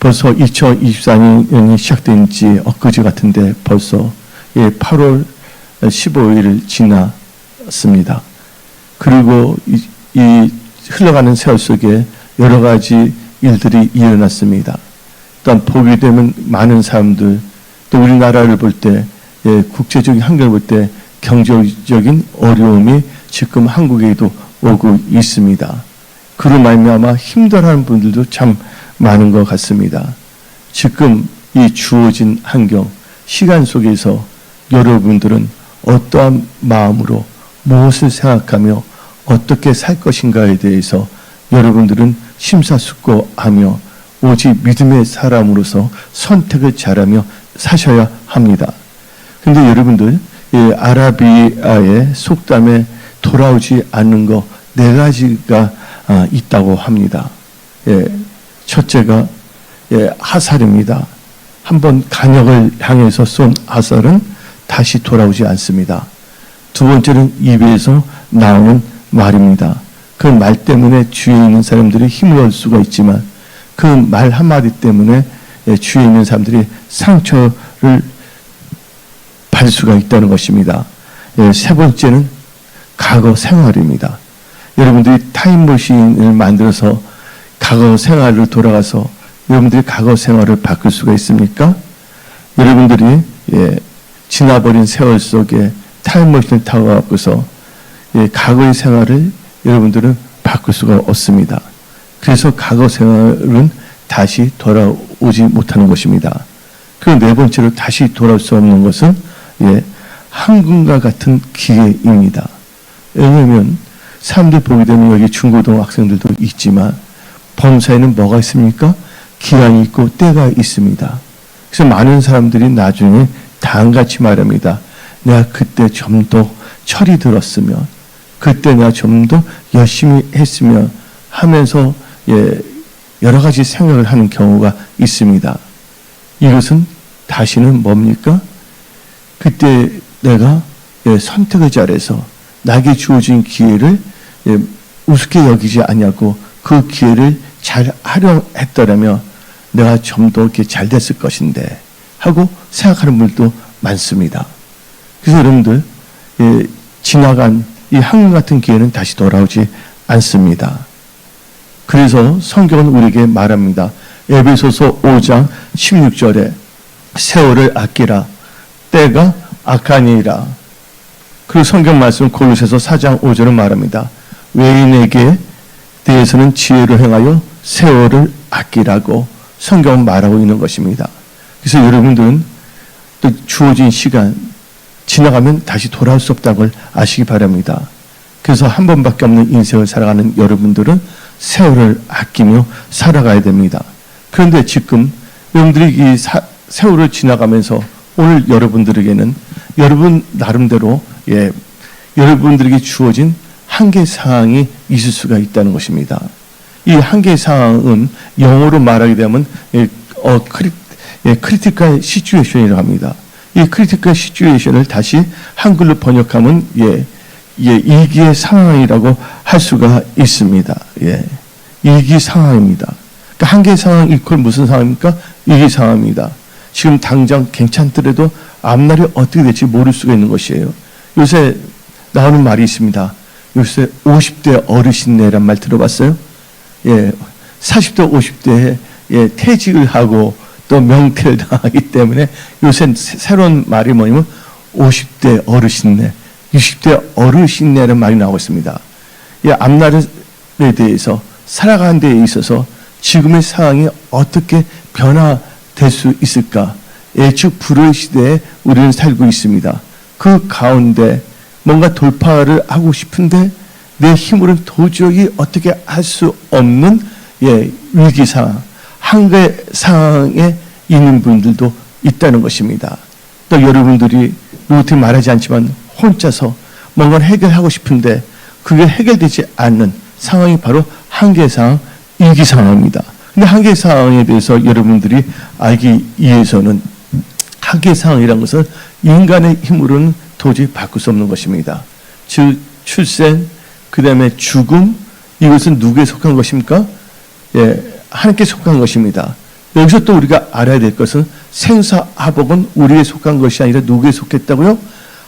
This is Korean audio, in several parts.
벌써 2024년이 시작된 지 엊그제 같은데 벌써 8월 15일을 지났습니다. 그리고 이 흘러가는 세월 속에 여러 가지 일들이 일어났습니다. 또한 보게 되면 많은 사람들, 또 우리나라를 볼 때, 국제적인 환경을 볼 때 경제적인 어려움이 지금 한국에도 오고 있습니다. 그로 말미암아 힘들어하는 분들도 참 많은 것 같습니다. 지금 이 주어진 환경, 시간 속에서 여러분들은 어떠한 마음으로 무엇을 생각하며 어떻게 살 것인가에 대해서 여러분들은 심사숙고하며 오직 믿음의 사람으로서 선택을 잘하며 사셔야 합니다. 그런데 여러분들, 아라비아의 속담에 돌아오지 않는 거 4가지가 있다고 합니다. 첫째가 하살입니다. 한번 간역을 향해서 쏜 하살은 다시 돌아오지 않습니다. 두 번째는 입에서 나오는 말입니다. 그 말 때문에 주위에 있는 사람들이 힘을 얻을 수가 있지만 그 말 한마디 때문에 주위에 있는 사람들이 상처를 받을 수가 있다는 것입니다. 세 번째는 과거 생활입니다. 여러분들이 타임머신을 만들어서 과거 생활을 돌아가서 여러분들이 과거 생활을 바꿀 수가 있습니까? 여러분들이 지나버린 세월 속에 타임머신을 타고 갖고서 과거의 생활을 여러분들은 바꿀 수가 없습니다. 그래서 과거 생활은 다시 돌아오지 못하는 것입니다. 그리고 네 번째로 다시 돌아올 수 없는 것은 황금과 같은 기회입니다. 왜냐하면 사람들 보게 되면 여기 중고등학생들도 있지만 범사에는 뭐가 있습니까? 기한이 있고 때가 있습니다. 그래서 많은 사람들이 나중에 다음같이 말합니다. 내가 그때 좀 더 철이 들었으면, 그때 내가 좀 더 열심히 했으면 하면서 여러 가지 생각을 하는 경우가 있습니다. 이것은 다시는 뭡니까? 그때 내가 선택을 잘해서 나에게 주어진 기회를 우습게 여기지 않냐고 그 기회를 잘 활용했더라면 내가 좀 더 이렇게 잘 됐을 것인데 하고 생각하는 분들도 많습니다. 그래서 여러분들 지나간 이 황금 같은 기회는 다시 돌아오지 않습니다. 그래서 성경은 우리에게 말합니다. 에베소서 5장 16절에 세월을 아끼라 때가 악하니라. 그리고 성경 말씀 골로새서 4장 5절은 말합니다. 외인에게 대해서는 지혜로 행하여 세월을 아끼라고 성경은 말하고 있는 것입니다. 그래서 여러분들은 또 주어진 시간 지나가면 다시 돌아올 수 없다는 걸 아시기 바랍니다. 그래서 한 번밖에 없는 인생을 살아가는 여러분들은 세월을 아끼며 살아가야 됩니다. 그런데 지금 여러분들이 이 세월을 지나가면서 오늘 여러분들에게는 여러분 나름대로 여러분들에게 주어진 한계 사항이 있을 수가 있다는 것입니다. 이 한계 사항은 영어로 말하게 되면 크리티컬 시츄에이션이라고 합니다. 이 크리티컬 시츄에이션을 다시 한글로 번역하면 위기의 상황이라고 할 수가 있습니다. 위기 상황입니다. 그러니까 한계 상황 이퀄 무슨 상황입니까? 위기 상황입니다. 지금 당장 괜찮더라도 앞날이 어떻게 될지 모를 수가 있는 것이에요. 요새 나오는 말이 있습니다. 요새 50대 어르신네란 말 들어봤어요? 40대, 50대에 퇴직을 하고 또 명퇴를 당하기 때문에 요새 새로운 말이 뭐냐면 50대 어르신네, 60대 어르신네라는 말이 나오고 있습니다. 앞날에 대해서 살아가는 데 있어서 지금의 상황이 어떻게 변화될 수 있을까? 예측 불허의 시대에 우리는 살고 있습니다. 그 가운데 뭔가 돌파를 하고 싶은데 내 힘으로는 도저히 어떻게 할 수 없는 위기 상황, 한계 상황에 있는 분들도 있다는 것입니다. 또 여러분들이 어떻게 말하지 않지만 혼자서 뭔가를 해결하고 싶은데 그게 해결되지 않는 상황이 바로 한계 상황, 위기 상황입니다. 근데 한계 상황에 대해서 여러분들이 알기 위해서는 한계 상황이라는 것은 인간의 힘으로는 도저히 바꿀 수 없는 것입니다. 즉 출생, 그 다음에 죽음, 이것은 누구에 속한 것입니까? 하나님께 속한 것입니다. 여기서 또 우리가 알아야 될 것은 생사화복은 우리에 속한 것이 아니라 누구에 속했다고요?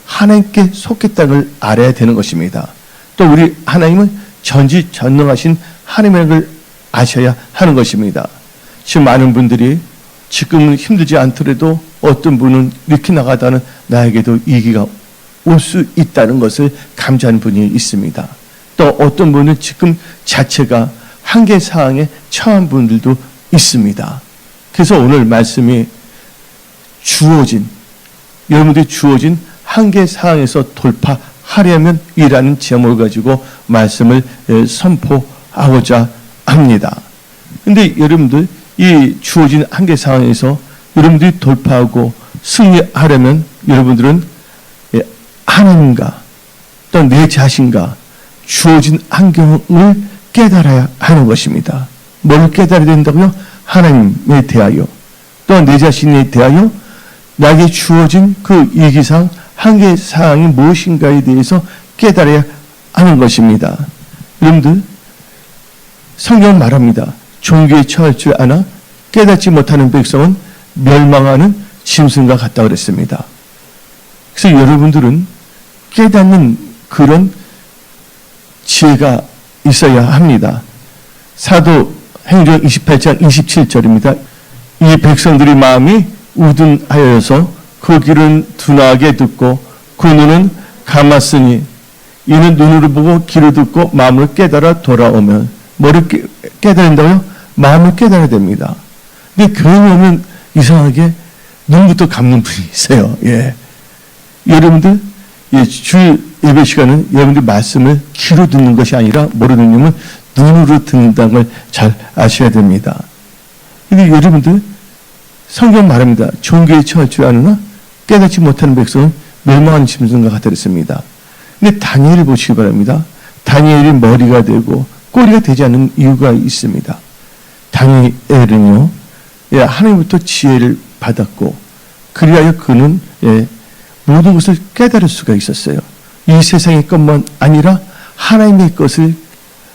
하나님께 속했다는 걸 알아야 되는 것입니다. 또 우리 하나님은 전지전능하신 하나님의 걸 아셔야 하는 것입니다. 지금 많은 분들이 지금은 힘들지 않더라도 어떤 분은 이렇게 나가다는 나에게도 위기가 올 수 있다는 것을 감지하는 분이 있습니다. 또 어떤 분은 지금 자체가 한계 상황에 처한 분들도 있습니다. 그래서 오늘 말씀이 여러분들이 주어진 한계 상황에서 돌파하려면 이라는 제목을 가지고 말씀을 선포하고자 합니다. 근데 여러분들 이 주어진 한계 상황에서 여러분들이 돌파하고 승리하려면 여러분들은 하나님과 또 내 자신과 주어진 환경을 깨달아야 하는 것입니다. 뭘 깨달아야 된다고요? 하나님에 대하여 또 내 자신에 대하여 나에게 주어진 그 위기상 한계 사항이 무엇인가에 대해서 깨달아야 하는 것입니다. 여러분들 성경은 말합니다. 종교에 처할 줄 아나 깨닫지 못하는 백성은 멸망하는 짐승과 같다 그랬습니다. 그래서 여러분들은 깨닫는 그런 지혜가 있어야 합니다. 사도행전 28장 27절입니다. 이 백성들의 마음이 우둔하여서 그 길은 둔하게 듣고 그 눈은 감았으니 이는 눈으로 보고 귀로 듣고 마음을 깨달아 돌아오면 뭐를 깨달아야 된다고요? 마음을 깨달아야 됩니다. 근데 교회 오면 이상하게 눈부터 감는 분이 있어요. 예. 여러분들 주 예배 시간은 여러분들 말씀을 귀로 듣는 것이 아니라 뭐로 듣냐면 눈으로 듣는다는 걸 잘 아셔야 됩니다. 근데 여러분들 성경 말합니다. 종교에 처할 줄 아느나 깨닫지 못하는 백성은 멸망하는 짐승과 같다 그랬습니다. 근데 다니엘을 보시기 바랍니다. 다니엘이 머리가 되고 꼬리가 되지 않는 이유가 있습니다. 다니엘은요, 하나님부터 지혜를 받았고, 그리하여 그는 모든 것을 깨달을 수가 있었어요. 이 세상의 것만 아니라 하나님의 것을,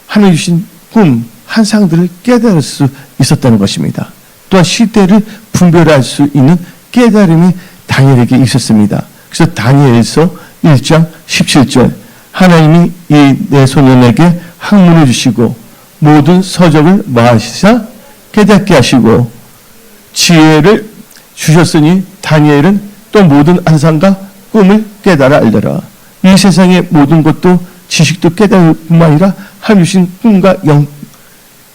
하나님 주신 꿈, 환상들을 깨달을 수 있었다는 것입니다. 또한 시대를 분별할 수 있는 깨달음이 다니엘에게 있었습니다. 그래서 다니엘서 1장 17절 하나님이 이 내 소년에게 학문을 주시고 모든 서적을 마시사 깨닫게 하시고 지혜를 주셨으니 다니엘은 또 모든 환상과 꿈을 깨달아 알더라. 이 세상의 모든 것도 지식도 깨달을 뿐만 아니라 하나님 주신 꿈과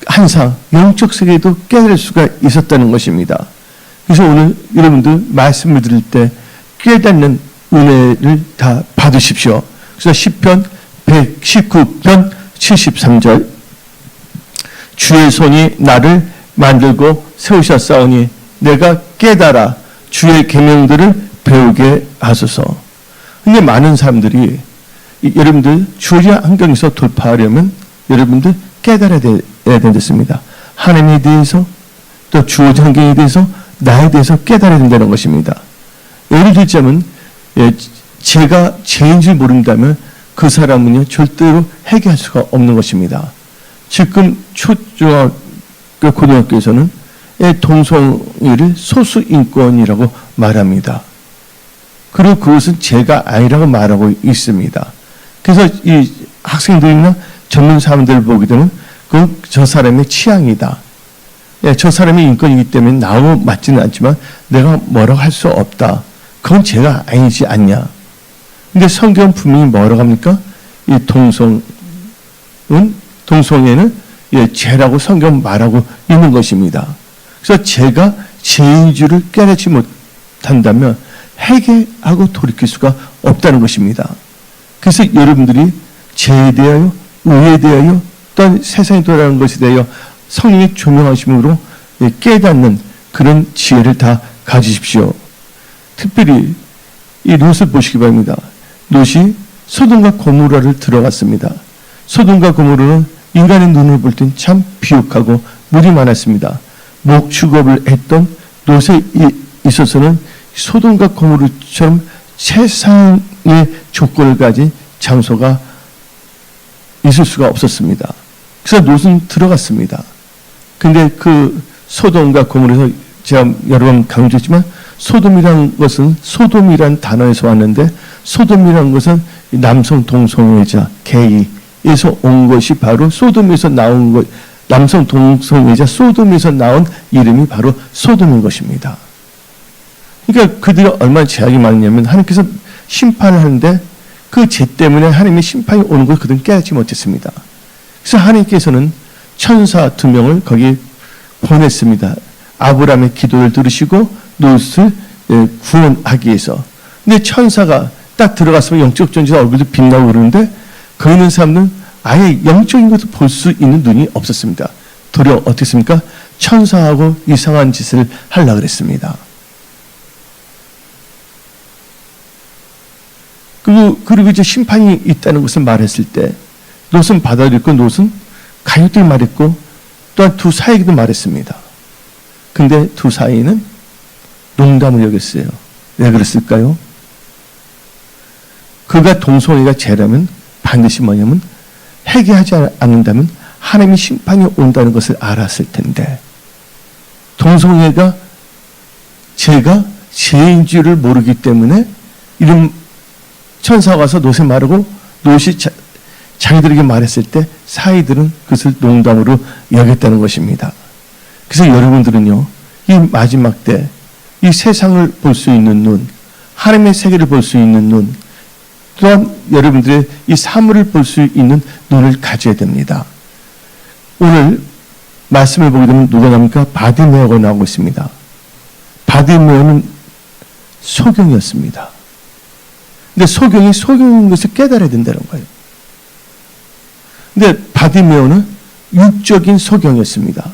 환상, 영적 세계도 깨달을 수가 있었다는 것입니다. 그래서 오늘 여러분들 말씀을 들을 때 깨닫는 은혜를 다 받으십시오. 그래서 시편 119편 73절 주의 손이 나를 만들고 세우셨사오니 내가 깨달아 주의 계명들을 배우게 하소서. 근데 많은 사람들이 여러분들 주어진 환경에서 돌파하려면 여러분들 깨달아야 된다습니다. 하나님에 대해서 또 주어진 환경에 대해서 나에 대해서 깨달아야 된다는 것입니다. 예를 들자면 제가 죄인 줄 모른다면 그 사람은요 절대로 회개할 수가 없는 것입니다. 지금 초중학교 고등학교에서는 동성애를 소수인권이라고 말합니다. 그리고 그것은 죄가 아니라고 말하고 있습니다. 그래서 이 학생들이나 젊은 사람들을 보게 되면 그건 저 사람의 취향이다. 저 사람의 인권이기 때문에 나하고 맞지는 않지만 내가 뭐라고 할 수 없다. 그건 죄가 아니지 않냐. 근데 성경 분명히 뭐라고 합니까? 이 동성애는 죄라고 성경 말하고 있는 것입니다. 그래서 죄가 죄인 줄을 깨닫지 못한다면 회개하고 돌이킬 수가 없다는 것입니다. 그래서 여러분들이 죄에 대하여, 의에 대하여, 또한 세상에 돌아가는 것에 대하여 성령의 조명하심으로 깨닫는 그런 지혜를 다 가지십시오. 특별히 이 롯을 보시기 바랍니다. 롯이 소돔과 고모라를 들어갔습니다. 소돔과 고모라는 인간의 눈을 볼 땐 참 비옥하고 물이 많았습니다. 목축업을 했던 롯에 있어서는 소돔과 고모라처럼 최상의 조건을 가진 장소가 있을 수가 없었습니다. 그래서 롯은 들어갔습니다. 근데 그 소돔과 고모라에서 제가 여러 번 강조했지만 소돔이라는 것은 소돔이란 단어에서 왔는데 소돔이라는 것은 남성 동성애자 게이에서 온 것이 바로 소돔에서 나온 것, 남성 동성애자 소돔에서 나온 이름이 바로 소돔인 것입니다. 그러니까 그들이 얼마나 죄악이 많냐면 하나님께서 심판을 하는데 그 죄 때문에 하나님의 심판이 오는 것을 그들은 깨닫지 못했습니다. 그래서 하나님께서는 천사 2명을 거기에 보냈습니다. 아브라함의 기도를 들으시고 롯을 구원하기 위해서. 근데 천사가 딱 들어갔으면 영적 존재가 얼굴도 빛나고 그러는데 거기 있는 사람들은 아예 영적인 것을 볼 수 있는 눈이 없었습니다. 도리어 어떻게 했습니까? 천사하고 이상한 짓을 하려고 그랬습니다. 그리고 이제 심판이 있다는 것을 말했을 때 롯은 받아들였고 롯은 가족들이 말했고 또한 두 사이에게도 말했습니다. 근데 두 사이는 농담을 여겼어요. 왜 그랬을까요? 그가 동성애가 죄라면 반드시 뭐냐면 회개하지 않는다면 하나님의 심판이 온다는 것을 알았을 텐데 동성애가 죄가 죄인 줄을 모르기 때문에 이런 천사가 와서 롯에 말하고 롯이 자기들에게 말했을 때 사이들은 그것을 농담으로 여겼다는 것입니다. 그래서 여러분들은요, 이 마지막 때 이 세상을 볼 수 있는 눈, 하나님의 세계를 볼 수 있는 눈, 또한 여러분들의 이 사물을 볼 수 있는 눈을 가져야 됩니다. 오늘 말씀을 보게 되면 누가 나옵니까? 바디메오가 나오고 있습니다. 바디메오는 소경이었습니다. 근데 소경이 소경인 것을 깨달아야 된다는 거예요. 근데 바디메오는 육적인 소경이었습니다.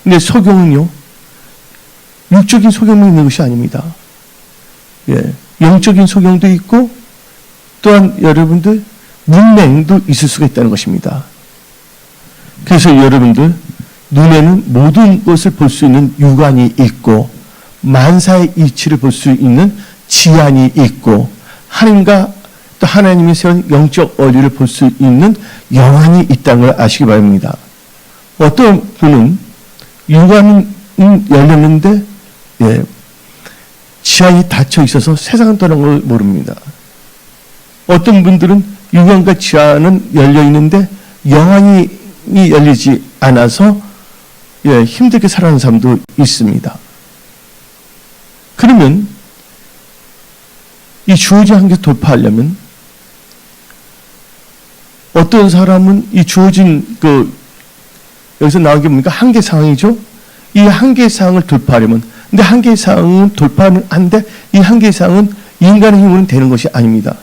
근데 소경은요, 육적인 소경만 있는 것이 아닙니다. 예, 영적인 소경도 있고 또한 여러분들 문맹도 있을 수가 있다는 것입니다. 그래서 여러분들 눈에는 모든 것을 볼 수 있는 육안이 있고 만사의 이치를 볼 수 있는 지안이 있고 하나님과 또 하나님이 세운 영적 원리를 볼 수 있는 영안이 있다는 걸 아시기 바랍니다. 어떤 분은 육안은 열렸는데 예, 지안이 닫혀 있어서 세상을 떠난 걸 모릅니다. 어떤 분들은 육안과 지안은 열려 있는데 영안이 열리지 않아서 예, 힘들게 살아가는 사람도 있습니다. 그러면 이 주어진 한계 돌파하려면 어떤 사람은 이 주어진 여기서 나온 게 뭡니까? 한계 상황이죠. 이 한계 상황을 돌파하려면 근데 한계 상황은 돌파는 한데 이 한계 상황은 인간의 힘으로는 되는 것이 아닙니다.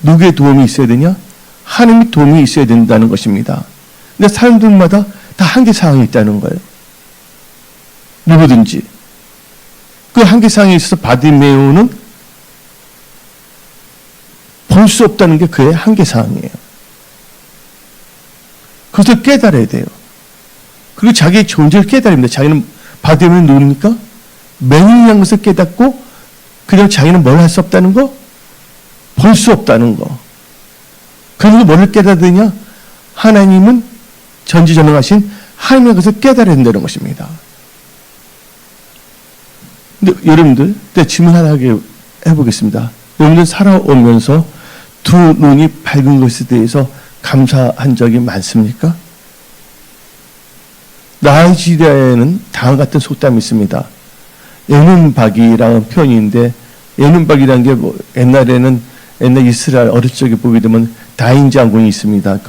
누구의 도움이 있어야 되냐? 하나님의 도움이 있어야 된다는 것입니다. 근데 사람들마다 다 한계 상황이 있다는 거예요. 누구든지. 그 한계 상황에 있어서 바디메오는 볼 수 없다는 게 그의 한계 상황이에요. 그것을 깨달아야 돼요. 그리고 자기의 존재를 깨달습니다. 자기는 바디메오는 누굽니까? 맹인이라는 것을 깨닫고 그냥 자기는 뭘 할 수 없다는 거? 볼 수 없다는 거. 그리고 뭐를 깨달아야 되냐? 하나님은 전지전능하신 하나님의 것을 깨달아야 된다는 것입니다. 근데 여러분들, 질문 하나 해보겠습니다. 여러분들 살아오면서 두 눈이 밝은 것에 대해서 감사한 적이 많습니까? 나이지리아에는 다음 같은 속담이 있습니다. 예눈박이라는 표현인데, 예눈박이라는 게 옛날 이스라엘 어릴 적에 보게 되면 다인 장군이 있습니다.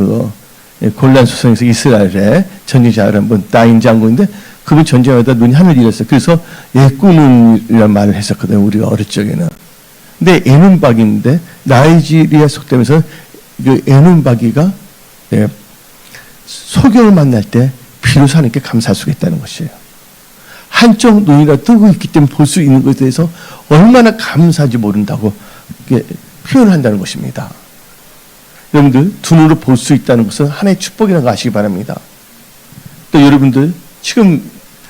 골란 수성에서 이스라엘의 전쟁자를 한 분, 다인 장군인데, 그분 전쟁하다 눈이 하늘 잃었어요. 그래서 예꾸눈이라는 말을 했었거든요. 우리가 어릴 적에는. 근데 예눈박이인데, 나이지리아 속담에서 그 예눈박이가 소경을 만날 때 비로소 하나님께 감사할 수가 있다는 것이에요. 한쪽 눈이라 뜨고 있기 때문에 볼 수 있는 것에 대해서 얼마나 감사한지 모른다고 표현을 한다는 것입니다. 여러분들, 두 눈으로 볼 수 있다는 것은 하나의 축복이라는 거 아시기 바랍니다. 또 여러분들, 지금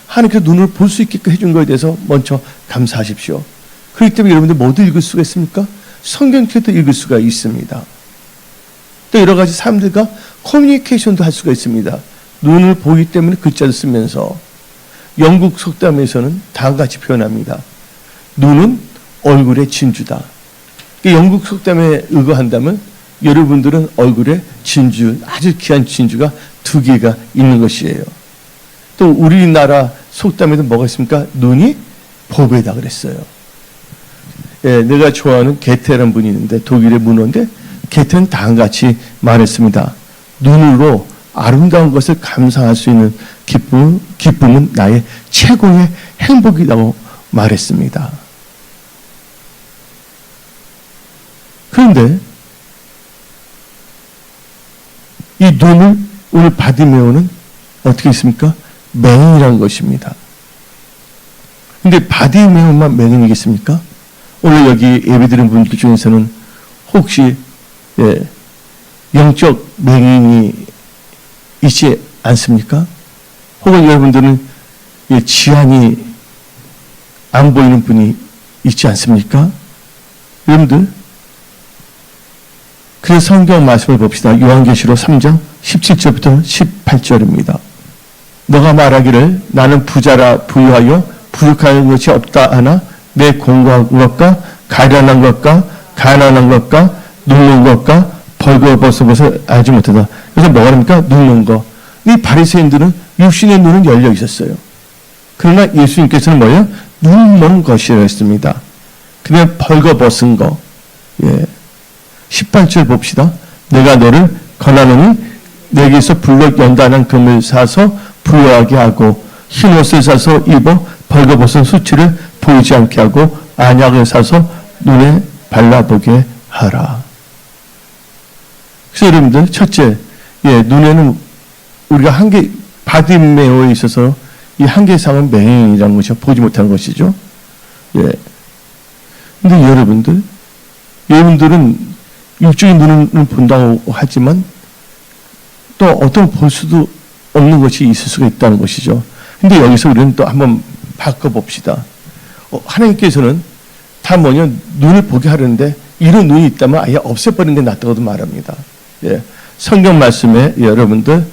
하나님께서 눈을 볼 수 있게끔 해준 것에 대해서 먼저 감사하십시오. 그렇기 때문에 여러분들 뭐도 읽을 수가 있습니까? 성경책도 읽을 수가 있습니다. 또 여러 가지 사람들과 커뮤니케이션도 할 수가 있습니다. 눈을 보기 때문에 글자를 쓰면서. 영국 속담에서는 다음과 같이 표현합니다. 눈은 얼굴의 진주다. 영국 속담에 의거한다면 여러분들은 얼굴에 진주, 아주 귀한 진주가 2개가 있는 것이에요. 또 우리나라 속담에도 뭐가 있습니까? 눈이 보배다 그랬어요. 예, 내가 좋아하는 게테라는 분이 있는데 독일의 문어인데 게테는 다음과 같이 말했습니다. 눈으로 아름다운 것을 감상할 수 있는 기쁨은 나의 최고의 행복이라고 말했습니다. 그런데 이 눈을 오늘 바디메오는 어떻게 있습니까? 맹인이라는 것입니다. 근데 바디메오만 맹인이겠습니까? 오늘 여기 예배드린 분들 중에서는 혹시 영적 맹인이 있지 않습니까? 혹은 여러분들은 지안이 안 보이는 분이 있지 않습니까? 여러분들, 그 성경 말씀을 봅시다. 요한계시록 3장 17절부터 18절입니다. 너가 말하기를 나는 부자라 부유하여 부족한 것이 없다 하나 내 공고한 것과 가련한 것과 가난한 것과 눕는 것과 벌거벗은 것을 알지 못하다. 그래서 뭐가 됩니까? 눕는 거. 이 바리새인들은 육신의 눈은 열려 있었어요. 그러나 예수님께서는 뭐예요? 눕는 것이라 했습니다. 그냥 벌거벗은 거. 18절 봅시다. 내가 너를 권하노니 내게서 불로 연단한 금을 사서 부유하게 하고 흰 옷을 사서 입어 벌거벗은 수치를 보이지 않게 하고 안약을 사서 눈에 발라보게 하라. 그래서 여러분들, 첫째, 눈에는 우리가 바디메오에 있어서 이 한계상은 맹인이라는 것이 보지 못하는 것이죠. 근데 여러분들은 육적인 눈은 본다고 하지만 또 어떤 볼 수도 없는 것이 있을 수가 있다는 것이죠. 근데 여기서 우리는 또 한번 바꿔봅시다. 하나님께서는 다 눈을 보게 하려는데 이런 눈이 있다면 아예 없애버리는 게 낫다고도 말합니다. 성경 말씀에 여러분들,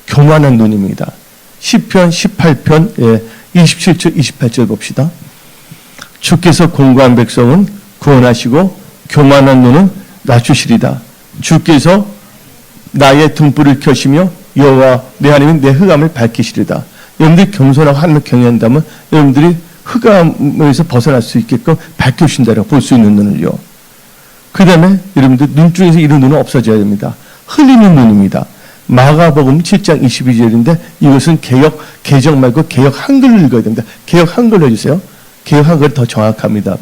교만한 눈입니다. 시편 18편 27절 28절 봅시다. 주께서 공고한 백성은 구원하시고 교만한 눈은 낮추시리다. 주께서 나의 등불을 켜시며 여호와 내 하나님은 내 흑암을 밝히시리다. 여러분들이 겸손하고 하나님을 경외한다면 여러분들이 흑암에서 벗어날 수 있게끔 밝혀주신다라고 볼 수 있는 눈을요. 그 다음에 여러분들 눈 중에서 이런 눈은 없어져야 됩니다. 흘리는 눈입니다. 마가복음 7장 22절인데 이것은 개정 말고 개역 한글로 읽어야 됩니다. 개역 한글로 해주세요. 개역 한글이 더 정확합니다.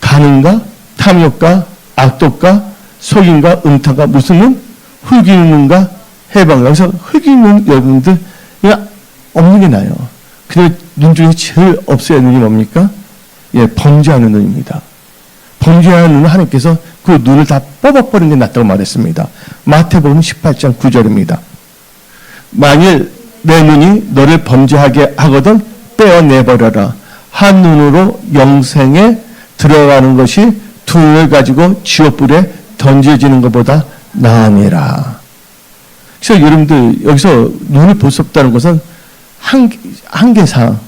간음과 탐욕과 악독과 속임과 음탕과 무슨 눈? 흑이는 눈과 해방. 여기서 흑이는 눈 여러분들 없는 게 나아요. 근데 눈 중에 제일 없어야 하는 눈이 뭡니까? 범죄하는 눈입니다. 범죄하는 눈은 하나님께서 그 눈을 다 뽑아버리는 게 낫다고 말했습니다. 마태복음 18장 9절입니다. 만일 내 눈이 너를 범죄하게 하거든 빼어내버려라. 한 눈으로 영생에 들어가는 것이 두 눈을 가지고 지옥불에 던져지는 것보다 나으니라. 그래서 여러분들 여기서 눈을 볼 수 없다는 것은 한계사항,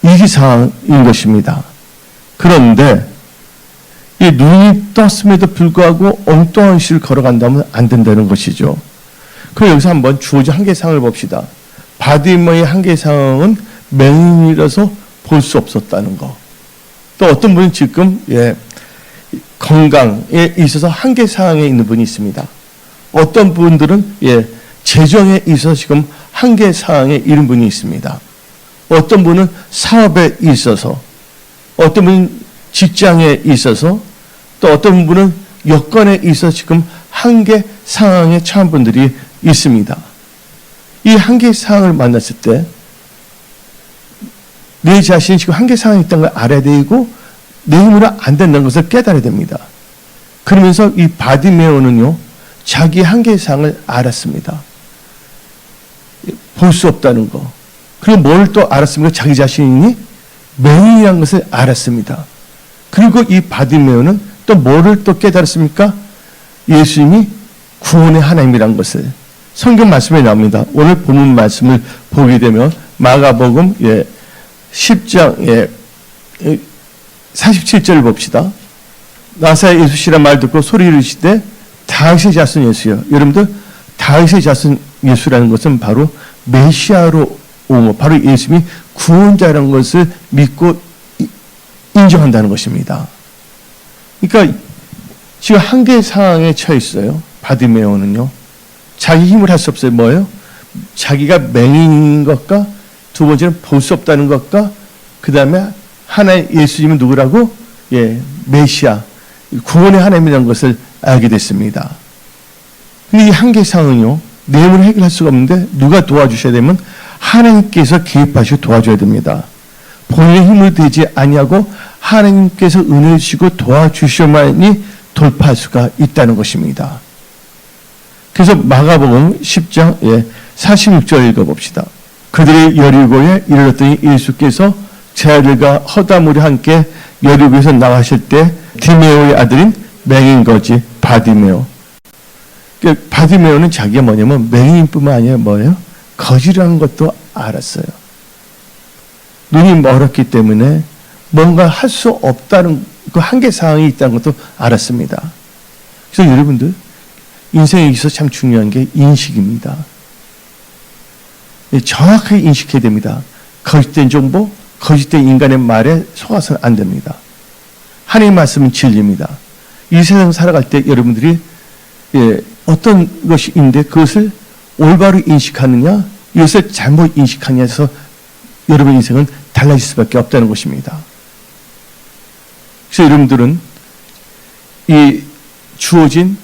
이기사항인 것입니다. 그런데 이 눈이 떴음에도 불구하고 엉뚱한 시를 걸어간다면 안 된다는 것이죠. 그럼 여기서 한번 주어진 한계사항을 봅시다. 바디메오의 한계사항은 맹인이라서 볼 수 없었다는 거. 또 어떤 분은 지금 건강에 있어서 한계사항에 있는 분이 있습니다. 어떤 분들은 재정에 있어서 지금 한계사항에 이른 분이 있습니다. 어떤 분은 사업에 있어서, 어떤 분은 직장에 있어서, 또 어떤 분은 여건에 있어서 지금 한계상황에 처한 분들이 있습니다. 이 한계상황을 만났을 때 내 자신이 지금 한계상황에 있다는 걸 알아야 되고 내 힘으로 안 된다는 것을 깨달아야 됩니다. 그러면서 이 바디메오는요, 자기 한계상을 알았습니다. 볼 수 없다는 거. 그리고 뭘 또 알았습니까? 자기 자신이 맹인이라는 것을 알았습니다. 그리고 이 바디메오는 또 뭐를 또 깨달았습니까? 예수님이 구원의 하나님이라는 것을, 성경 말씀에 나옵니다. 오늘 본문 말씀을 보게 되면 마가복음 10장 47절을 봅시다. 나사렛 예수시란 말 듣고 소리 지르시되 다윗의 자손 예수여. 여러분들 다윗의 자손 예수라는 것은 바로 메시아로 온 것, 바로 예수님이 구원자라는 것을 믿고 인정한다는 것입니다. 그러니까 지금 한계 상황에 처해 있어요. 바디메오는요. 자기 힘을 할 수 없어요. 뭐예요? 자기가 맹인인 것과 두 번째는 볼 수 없다는 것과 그 다음에 하나의 예수님은 누구라고? 메시아, 구원의 하나님이라는 것을 알게 됐습니다. 근데 이 한계 상황은요, 내 힘으로 해결할 수가 없는데 누가 도와주셔야 되면 하나님께서 개입하시고 도와줘야 됩니다. 본인의 힘으로 되지 아니하고 하나님께서 은혜를 주시고 도와주셔야만이 돌파할 수가 있다는 것입니다. 그래서 마가복음 10장 46절 읽어봅시다. 그들이 여리고에 이르렀더니 예수께서 제자들과 허다무리 함께 여리고에서 나가실 때 디메오의 아들인 맹인 거지 바디메오. 바디메오는 자기가 뭐냐면 맹인뿐만 아니라 뭐예요? 거지라는 것도 알았어요. 눈이 멀었기 때문에 뭔가 할 수 없다는 그 한계 상황이 있다는 것도 알았습니다. 그래서 여러분들 인생에 있어서 참 중요한 게 인식입니다. 정확하게 인식해야 됩니다. 거짓된 정보, 거짓된 인간의 말에 속아서는 안 됩니다. 하나님의 말씀은 진리입니다. 이 세상 살아갈 때 여러분들이 어떤 것이 있는데 그것을 올바로 인식하느냐, 이것을 잘못 인식하느냐에서 여러분 인생은 달라질 수밖에 없다는 것입니다. 그래서 여러분들은 이 주어진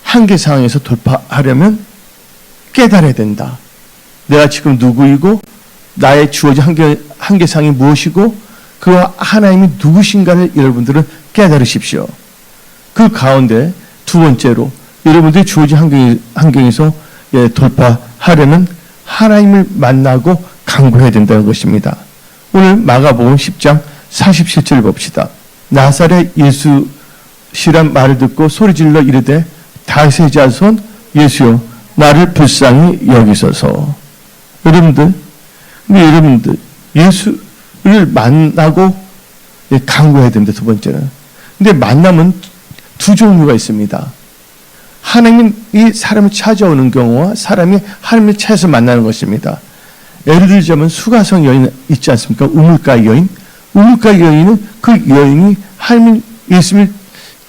한계 상황에서 돌파하려면 깨달아야 된다. 내가 지금 누구이고 나의 주어진 한계 상황이 무엇이고 그와 하나님이 누구신가를 여러분들은 깨달으십시오. 그 가운데 두 번째로 여러분들이 주어진 환경에서 돌파하려면 하나님을 만나고 간구해야 된다는 것입니다. 오늘 마가복음 10장 47절을 봅시다. 나사렛 예수시란 말을 듣고 소리질러 이르되 다윗의 자손 예수여 나를 불쌍히 여기소서. 여러분들 예수를 만나고 간구해야 됩니다. 두 번째는. 근데 만남은 두 종류가 있습니다. 하나님이 사람을 찾아오는 경우와 사람이 하나님을 찾아서 만나는 것입니다. 예를 들자면 수가성 여인 있지 않습니까? 우물가 여인. 우물가 여인은 그 여인이 하나님 예수님을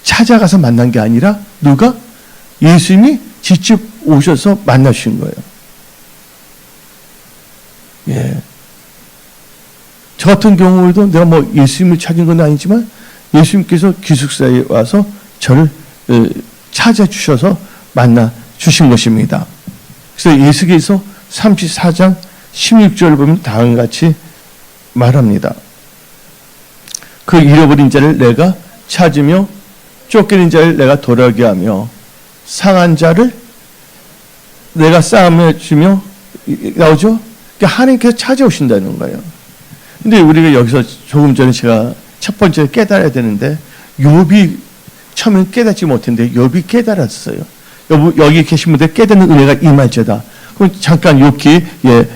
찾아가서 만난 게 아니라 누가? 예수님이 직접 오셔서 만나신 거예요. 저 같은 경우에도 내가 뭐 예수님을 찾은 건 아니지만 예수님께서 기숙사에 와서 저를 찾아주셔서 만나 주신 것입니다. 그래서 예수께서 34장 16절을 보면 다음과 같이 말합니다. 그 잃어버린 자를 내가 찾으며 쫓기는 자를 내가 돌아오게 하며 상한 자를 내가 싸움해 주며 나오죠? 그러니까 하나님께서 찾아오신다는 거예요. 근데 우리가 여기서 조금 전에 제가 첫 번째 깨달아야 되는데 욥이 처음엔 깨닫지 못했는데 욥이 깨달았어요. 여기 계신 분들 깨닫는 은혜가 임할지어다. 그럼 잠깐 욥기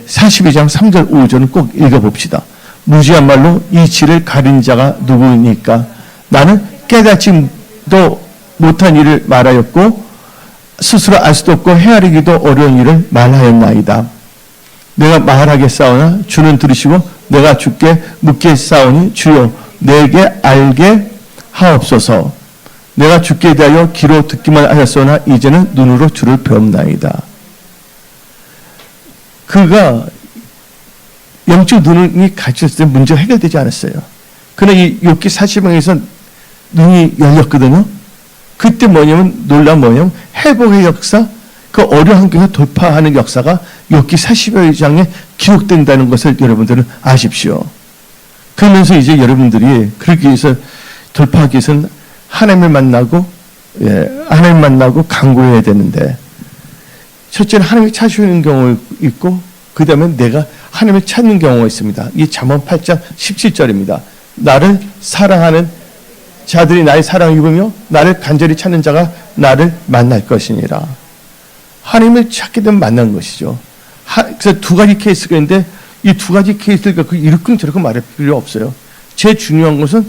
42장 3절 5절은 꼭 읽어봅시다. 무지한 말로 이 질을 가린 자가 누구입니까? 나는 깨닫지도 못한 일을 말하였고 스스로 알 수도 없고 헤아리기도 어려운 일을 말하였나이다. 내가 말하겠사오나 주는 들으시고 내가 주께 묻겠사오니 주여 내게 알게 하옵소서. 내가 주께 대하여 귀로 듣기만 하였으나 이제는 눈으로 주를 배웁나이다. 그가 영적 눈이 갇혔을 때 문제가 해결되지 않았어요. 그러나 이 욥기 40장에서 눈이 열렸거든요. 그때 뭐냐면 놀라운 뭐냐면 회복의 역사, 그 어려운 환경을 돌파하는 역사가 욥기 40장에 기록된다는 것을 여러분들은 아십시오. 그러면서 이제 여러분들이 그렇게 해서 돌파하기 위해서는 하나님을 만나고 하나님 만나고 간구해야 되는데 첫째는 하나님이 찾으시는 경우가 있고 그 다음에 내가 하나님을 찾는 경우가 있습니다. 이 잠언 8장 17절입니다. 나를 사랑하는 자들이 나의 사랑을 입으며 나를 간절히 찾는 자가 나를 만날 것이니라. 하나님을 찾게 되면 만난 것이죠. 그래서 두 가지 케이스가 있는데 이 두 가지 케이스를 갖고 이렇게 저렇게 말할 필요 없어요. 제일 중요한 것은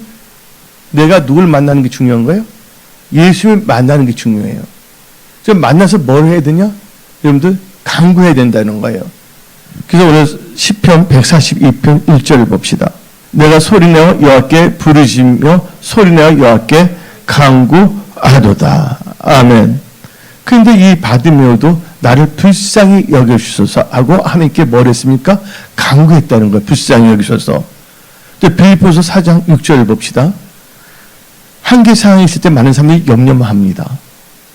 내가 누굴 만나는 게 중요한 거예요? 예수를 만나는 게 중요해요. 그래서 만나서 뭘 해야 되냐? 여러분들 간구해야 된다는 거예요. 그래서 오늘 시편 142편 1절을 봅시다. 내가 소리내어 여호와께 부르짖며 소리내어 여호와께 간구하도다. 아멘. 그런데 이 바디메오도 나를 불쌍히 여겨주소서 하고 하나님께 뭘 했습니까? 간구했다는 거예요. 불쌍히 여기셔서. 빌립보서 4장 6절을 봅시다. 한계 상황이 있을 때 많은 사람들이 염려만 합니다.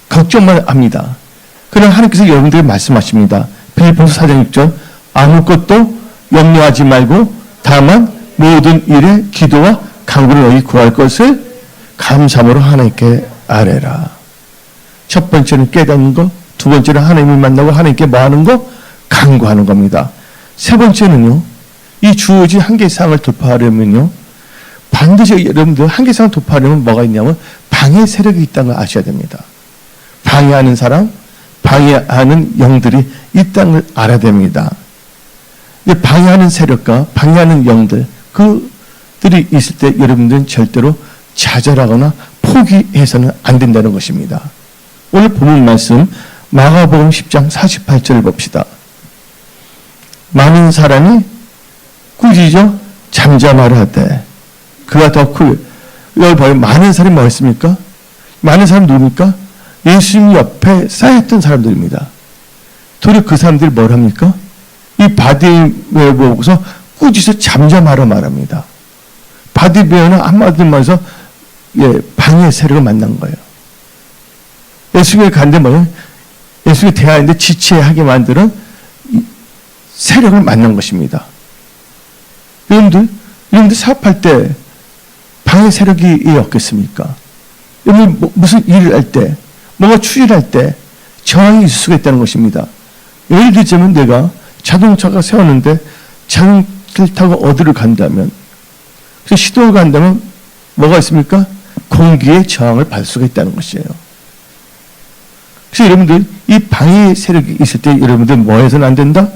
걱정만 합니다. 그러나 하나님께서 여러분들에게 말씀하십니다. 빌립보서 4장 6절 아무것도 염려하지 말고 다만 모든 일에 기도와 간구를 너희 구할 것을 감사함으로 하나님께 아뢰라. 첫 번째는 깨닫는 거, 두 번째는 하나님을 만나고 하나님께 뭐 하는 거? 간구하는 겁니다. 세 번째는요, 이 주어진 한계상을 돌파하려면요, 반드시 여러분들 한계상을 돌파하려면 뭐가 있냐면 방해 세력이 있다는 걸 아셔야 됩니다. 방해하는 사람, 방해하는 영들이 있다는 걸 알아야 됩니다. 방해하는 세력과 방해하는 영들, 그들이 있을 때 여러분들은 절대로 좌절하거나 포기해서는 안 된다는 것입니다. 오늘 본문 말씀 마가복음 10장 48절을 봅시다. 많은 사람이 꾸짖어 잠잠하라 하되 그가 더 여기 봐요. 많은 사람이 뭐 했습니까? 많은 사람이 누굽니까? 예수님 옆에 쌓였던 사람들입니다. 도리어 그 사람들이 뭘 합니까? 이 바디메오 보고서 꾸짖어 잠잠하라 말합니다. 바디메오는 한마디로 말해서 방해 세력을 만난 거예요. 예수님을 간데 뭐예요? 예수님이 대하는데 지체하게 만드는 세력을 만난 것입니다. 여러분들 사업할 때 방해 세력이 없겠습니까? 여러분 무슨 일을 할 때, 뭔가 추진할 때 저항이 있을 수가 있다는 것입니다. 예를 들자면 내가 자동차가 세웠는데 자동차를 타고 어디를 간다면, 그래서 시동을 간다면 뭐가 있습니까? 공기의 저항을 받을 수가 있다는 것이에요. 그래서 여러분들 이 방해 세력이 있을 때 여러분들 뭐 해서는 안 된다?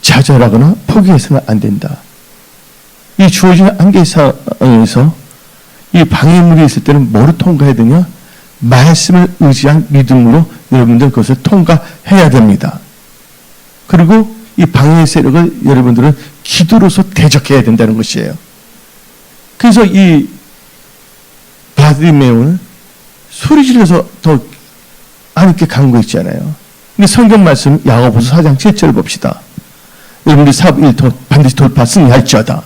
좌절하거나 포기해서는 안 된다. 이 주어진 한계 상황에서 이 방해물이 있을 때는 뭐를 통과해야 되냐? 말씀을 의지한 믿음으로 여러분들 그것을 통과해야 됩니다. 그리고 이 방해 세력을 여러분들은 기도로서 대적해야 된다는 것이에요. 그래서 이 바디메오는 소리 질러서 더 하나님께 간구했잖아요. 근데 성경 말씀 야고보서 4장 7절을 봅시다. 여러분들이 사업 일터 반드시 돌파 승리할지어다.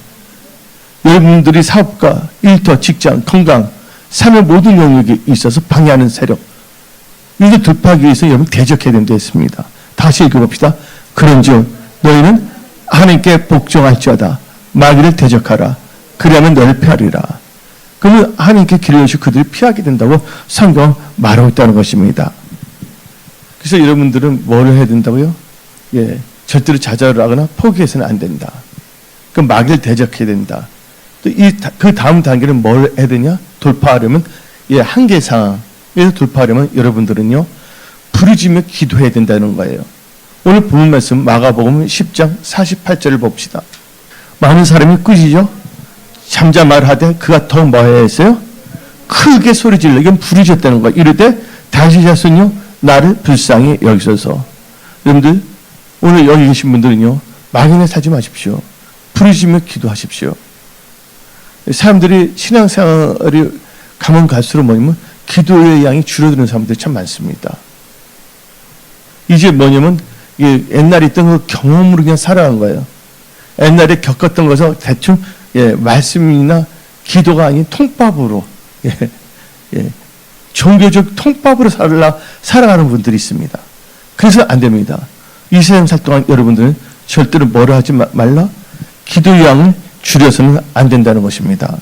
여러분들이 사업과 일터, 직장, 건강, 삶의 모든 영역에 있어서 방해하는 세력, 이걸 돌파하기 위해서 여러분 대적해야 된다 했습니다. 다시 읽어봅시다. 그런즉 너희는 하나님께 복종할지어다. 마귀를 대적하라. 그리하면 너를 피하리라. 그러면 하나님께 길을 여시고 그들이 피하게 된다고 성경 말하고 있다는 것입니다. 그래서 여러분들은 뭘 해야 된다고요? 절대로 좌절하거나 포기해서는 안 된다. 그 마귀를 대적해야 된다. 또 그 다음 단계는 뭘 해야 되냐? 돌파하려면 한계 상황에서 돌파하려면 여러분들은요 부르짖며 기도해야 된다는 거예요. 오늘 본문 말씀 마가복음 10장 48절을 봅시다. 많은 사람이 꾸짖어 잠잠하되 그가 더 뭐 해야 했어요? 크게 소리질러. 이건 부르짖었다는 거예요. 이르되 다시 자손요 나를 불쌍히 여기소서. 여러분들 오늘 여기 계신 분들은요 막연히 살지 마십시오. 부르짖며 기도하십시오. 사람들이 신앙생활이 가면 갈수록 뭐냐면 기도의 양이 줄어드는 사람들이 참 많습니다. 이제 뭐냐면 옛날에 있던 그 경험으로 그냥 살아간 거예요. 옛날에 겪었던 것을 대충 말씀이나 기도가 아닌 통밥으로 종교적 통밥으로 살아가는 분들이 있습니다. 그래서 안 됩니다. 이 세상 살 동안 여러분들은 절대로 뭐라 하지 말라? 기도의 양을 줄여서는 안 된다는 것입니다.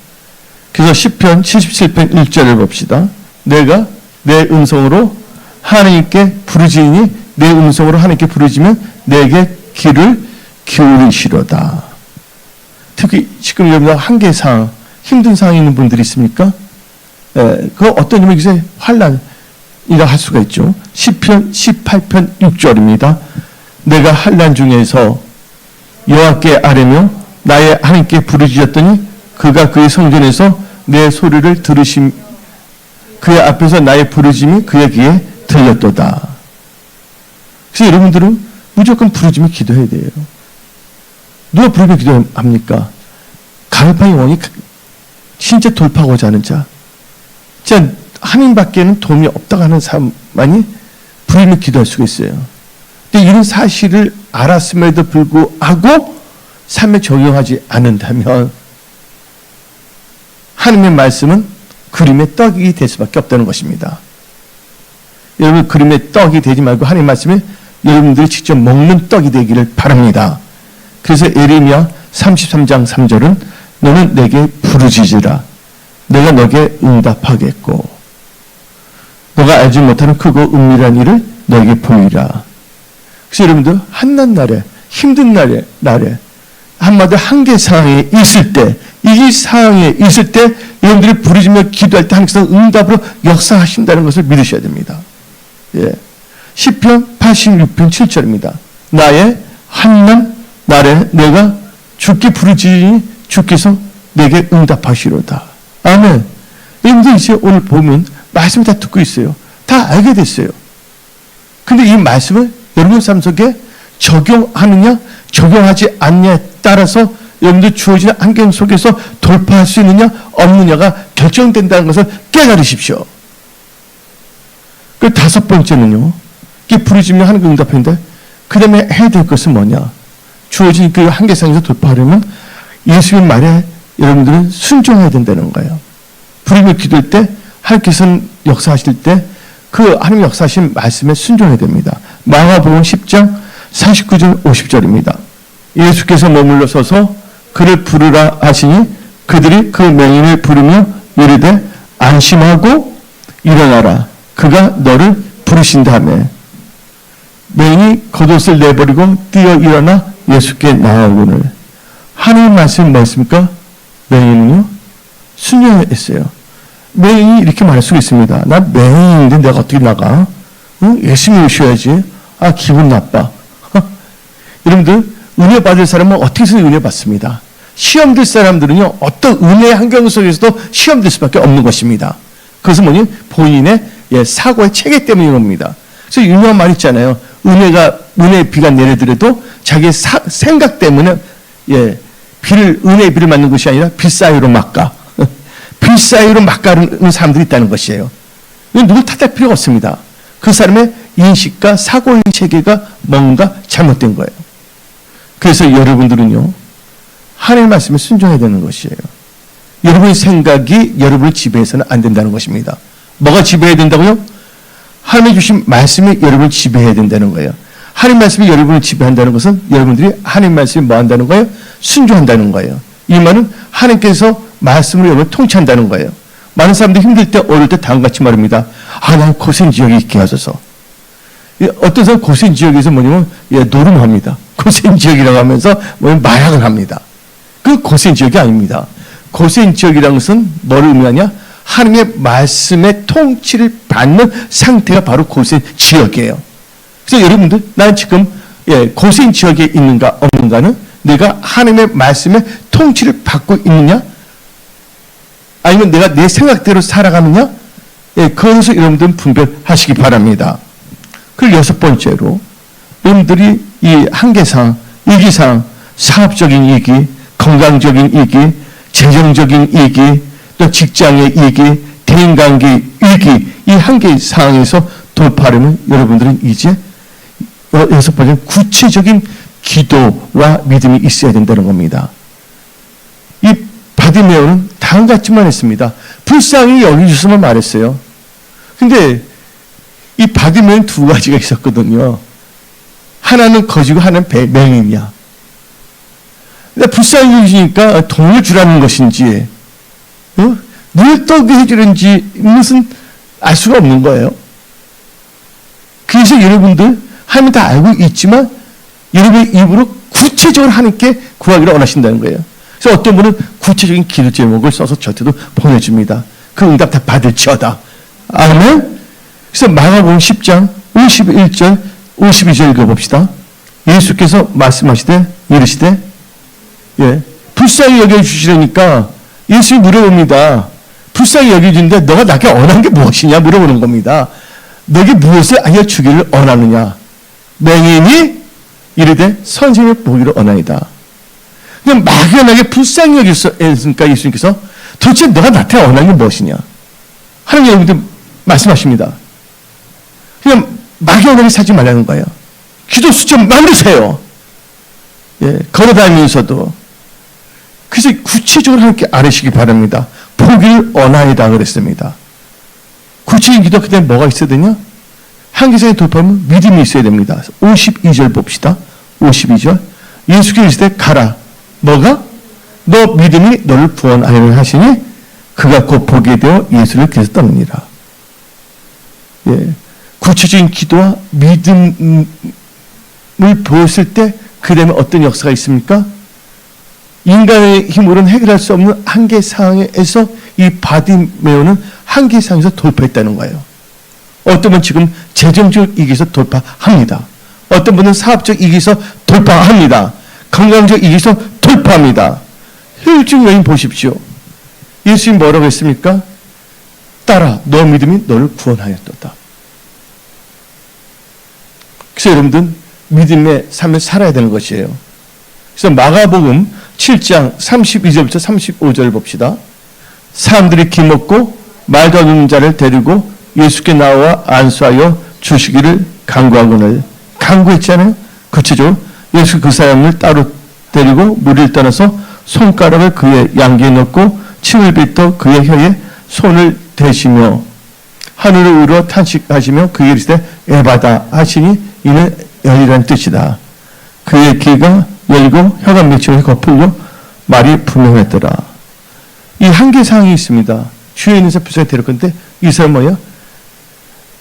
그래서 시편 77편 1절을 봅시다. 내가 내 음성으로 하나님께 부르짖으니 내 음성으로 하나님께 부르짖으면 내게 귀를 기울이시로다. 특히 지금 여러분 한계 상황, 힘든 상황에 있는 분들이 있습니까? 그 어떤 분이 환란, 이라 할 수가 있죠. 시편 18편 6절입니다. 내가 환난 중에서 여호와께 아뢰며 나의 하나님께 부르짖었더니 그가 그의 성전에서 내 소리를 들으심, 그의 앞에서 나의 부르짖음이 그의 귀에 들렸도다. 그래서 여러분들은 무조건 부르짖으며 기도해야 돼요. 누가 부르며 기도합니까? 가을방의 왕이 진짜 돌파하고자 하는 자, 진짜 하나님밖에는 도움이 없다고 하는 사람만이 부르며 기도할 수가 있어요. 근데 이런 사실을 알았음에도 불구하고 삶에 적용하지 않는다면 하나님의 말씀은 그림의 떡이 될 수밖에 없다는 것입니다. 여러분, 그림의 떡이 되지 말고 하나님의 말씀이 여러분들이 직접 먹는 떡이 되기를 바랍니다. 그래서 예레미야 33장 3절은 너는 내게 부르짖으라 내가 너에게 응답하겠고 너가 알지 못하는 크고 은밀한 일을 너에게 보이라. 그래서 여러분들 한난 날에 힘든 날에 한마디 한계 상황에 있을 때, 이 상황에 있을 때 여러분들이 부르짖으며 기도할 때 하나님께서 응답으로 역사하신다는 것을 믿으셔야 됩니다. 예. 시편 86편 7절입니다. 나의 한난 날에 내가 주께 부르짖으니 주께서 내게 응답하시로다. 아멘. 여러분들 이제 오늘 보면 말씀 다 듣고 있어요. 다 알게 됐어요. 근데 이 말씀을 여러분 삶 속에 적용하느냐 적용하지 않느냐에 따라서 여러분들 주어지는 환경 속에서 돌파할 수 있느냐 없느냐가 결정된다는 것을 깨달으십시오. 그 다섯 번째는요, 이게 부르짖으면 하는 거 응답인데 그 다음에 해야 될 것은 뭐냐? 주어진 그 한계상에서 돌파하려면 예수님 말에 여러분들은 순종해야 된다는 거예요. 부르짖으며 기도할 때 하나님께서는 역사하실 때 그 하나님 역사하신 말씀에 순종해야 됩니다. 마가복음 10장 49절 50절입니다. 예수께서 머물러 서서 그를 부르라 하시니 그들이 그 맹인을 부르며 이르되 안심하고 일어나라 그가 너를 부르신다며 맹인이 겉옷을 내버리고 뛰어 일어나 예수께 나아오거늘. 하나님 말씀은 뭐였습니까? 맹인은요 순종했어요. 맹인이 이렇게 말할 수가 있습니다. 나 맹인인데 내가 어떻게 나가? 예수님이 오셔야지. 아, 기분 나빠. 여러분들 은혜 받을 사람은 어떻게 해서 은혜 받습니다. 시험 들 사람들은요 어떤 은혜의 환경 속에서도 시험 들 수밖에 없는 것입니다. 그것은 뭐니? 본인의 사고의 체계 때문인 겁니다. 그래서 유명한 말 있잖아요. 은혜의 비가 내려더라도 자기의 생각 때문에 은혜의 비를 맞는 것이 아니라 빛 사이로 막가. 빛 사이로 막가는 사람들이 있다는 것이에요. 이건 누굴 탓할 필요가 없습니다. 그 사람의 인식과 사고의 체계가 뭔가 잘못된 거예요. 그래서 여러분들은요 하나님의 말씀에 순종해야 되는 것이에요. 여러분의 생각이 여러분을 지배해서는 안 된다는 것입니다. 뭐가 지배해야 된다고요? 하나님이 주신 말씀이 여러분을 지배해야 된다는 거예요. 하나님 말씀이 여러분을 지배한다는 것은 여러분들이 하나님 말씀이 뭐 한다는 거예요? 순종한다는 거예요. 이 말은 하나님께서 말씀을 여러분을 통치한다는 거예요. 많은 사람들이 힘들 때 어릴 때 다음같이 말합니다. 아, 난 고센지역에 있게 하소서. 어떤 사람 고센지역에서 뭐냐면 노름합니다. 고센지역이라고 하면서 마약을 합니다. 그 고센지역이 아닙니다. 고센지역이라는 것은 뭐를 의미하냐? 하나님의 말씀의 통치를 받는 상태가 바로 고센지역이에요. 그래서 여러분들 난 지금 고센지역에 있는가 없는가는 내가 하나님의 말씀의 통치를 받고 있느냐 아니면 내가 내 생각대로 살아가느냐 그것을 여러분들은 분별하시기 바랍니다. 그리고 여섯 번째로 여러분들이 이 한계상, 위기상, 사업적인 위기, 건강적인 위기, 재정적인 위기, 또 직장의 위기, 대인관계 위기 이 한계 상황에서 돌파하려면 여러분들은 이제 여섯 번째 구체적인 기도와 믿음이 있어야 된다는 겁니다. 이 바디메오는 다음같이만 했습니다. 불쌍히 여기주시면 말했어요. 근데 이 바디메오는 두 가지가 있었거든요. 하나는 거지고 하나는 맹인이야. 근데 불쌍히 여기시니까 돈을 주라는 것인지 늘 떡이 해주는지 무슨 알 수가 없는 거예요. 그래서 여러분들 하나님 다 알고 있지만 여러분의 입으로 구체적으로 하나님께 구하기를 원하신다는 거예요. 그래서 어떤 분은 구체적인 기도 제목을 써서 저한테도 보내줍니다. 그 응답 다 받을지어다. 아멘. 그래서 마가복음 10장 51절 52절 읽어봅시다. 예수께서 말씀하시되 이르시되 불쌍히 여겨주시려니까 예수님이 물어봅니다. 불쌍히 여겨주는데 너가 나에게 원한 게 무엇이냐 물어보는 겁니다. 너에게 무엇을 알려주기를 원하느냐. 맹인이 이르되 선생님을 보기를 원하이다. 그냥 막연하게 불쌍히 여겼으니까 예수님께서 도대체 너가 나한테 원하는 게 무엇이냐. 하나님 여러분들 말씀하십니다. 그냥 막연하게 살지 말라는 거예요. 기도 수첩 만드세요. 걸어다니면서도. 그래서 구체적으로 함께 아뢰시기 바랍니다. 보기를 원하이다 그랬습니다. 구체적인 기도 그때 뭐가 있어야 되냐? 한계상에 돌파하면 믿음이 있어야 됩니다. 52절 봅시다. 52절. 예수께서 이르시되 가라. 뭐가? 너 믿음이 너를 구원하려 하시니 그가 곧 보게 되어 예수를 길에서 떠느니라. 구체적인 기도와 믿음을 보였을 때 그 다음에 어떤 역사가 있습니까? 인간의 힘으로는 해결할 수 없는 한계 상황에서 이 바디메오는 한계 상황에서 돌파했다는 거예요. 어떤 분은 지금 재정적 이익에서 돌파합니다. 어떤 분은 사업적 이익에서 돌파합니다. 건강적 이익에서 돌파합니다. 효율적 여인 보십시오. 예수님 뭐라고 했습니까? 따라 너 믿음이 너를 구원하였도다. 그래서 여러분들 믿음의 삶을 살아야 되는 것이에요. 그래서 마가복음 7장 32절부터 35절 봅시다. 사람들이 기먹고 말도 안 듣는 자를 데리고 예수께 나와 안수하여 주시기를 간구하거늘. 간구했잖아요. 구체적으로 예수 그 사람을 따로 데리고 무리를 떠나서 손가락을 그의 양귀에 넣고 침을 뱉어 그의 혀에 손을 대시며 하늘을 우러 탄식하시며 그에게 이르시되 에바다 하시니 이는 열리라는 뜻이다. 그의 귀가 열리고 혀가 맺히고 거풀려 말이 분명했더라. 이 한계사항이 있습니다. 주에 있는 사람 불쌍히 데려갔는데 이 사람 뭐야?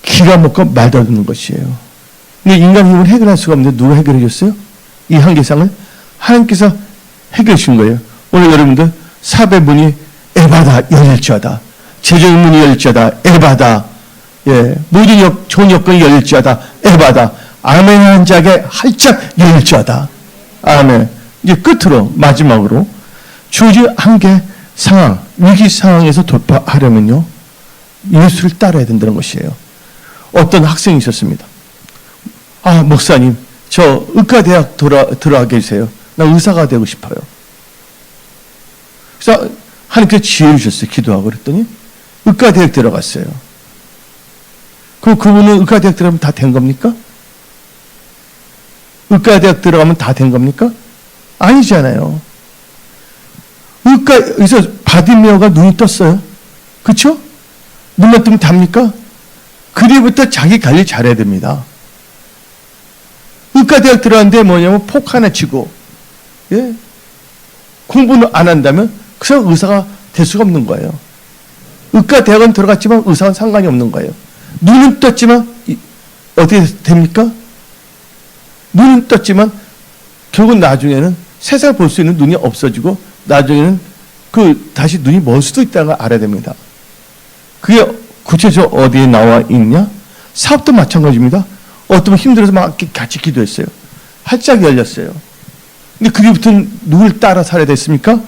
귀가 먹고 말도 안 듣는 것이에요. 근데 인간 힘으로 해결할 수가 없는데 누가 해결해 줬어요? 이 한계상을 하나님께서 해결해 주신 거예요. 오늘 여러분들 사업의 문이 에바다 열릴지어다. 재정의 문이 열릴지어다. 에바다. 모든 좋은 여건이 열릴지어다. 에바다. 아멘 하는 자에게 활짝 열릴지어다. 아멘. 이제 끝으로 마지막으로 주어진 한계 상황, 위기 상황에서 돌파하려면요 예수를 따라야 된다는 것이에요. 어떤 학생이 있었습니다. 아 목사님 저 의과대학 들어가게 해주세요. 나 의사가 되고 싶어요. 그래서 하나님께서 지혜를 주셨어요. 기도하고 그랬더니 의과대학 들어갔어요. 그럼 그분은 의과대학 들어가면 다 된 겁니까? 의과대학 들어가면 다 된 겁니까? 아니잖아요. 의과에서 바디메오가 눈이 떴어요. 그렇죠? 눈만 뜨면 답니까? 그리부터 자기 관리 잘해야 됩니다. 의과대학 들어갔는데 뭐냐면 폭 하나 치고 공부는 안 한다면 그 사람 의사가 될 수가 없는 거예요. 의과대학은 들어갔지만 의사는 상관이 없는 거예요. 눈은 떴지만 어떻게 됩니까? 눈은 떴지만 결국 나중에는 세상을 볼 수 있는 눈이 없어지고 나중에는 다시 눈이 멀 수도 있다는 걸 알아야 됩니다. 그게 구체적으로 어디에 나와 있냐? 사업도 마찬가지입니다. 어떤 분 힘들어서 막 같이 기도했어요. 활짝 열렸어요. 근데 그리부터는 누굴 따라 살아야 됐습니까?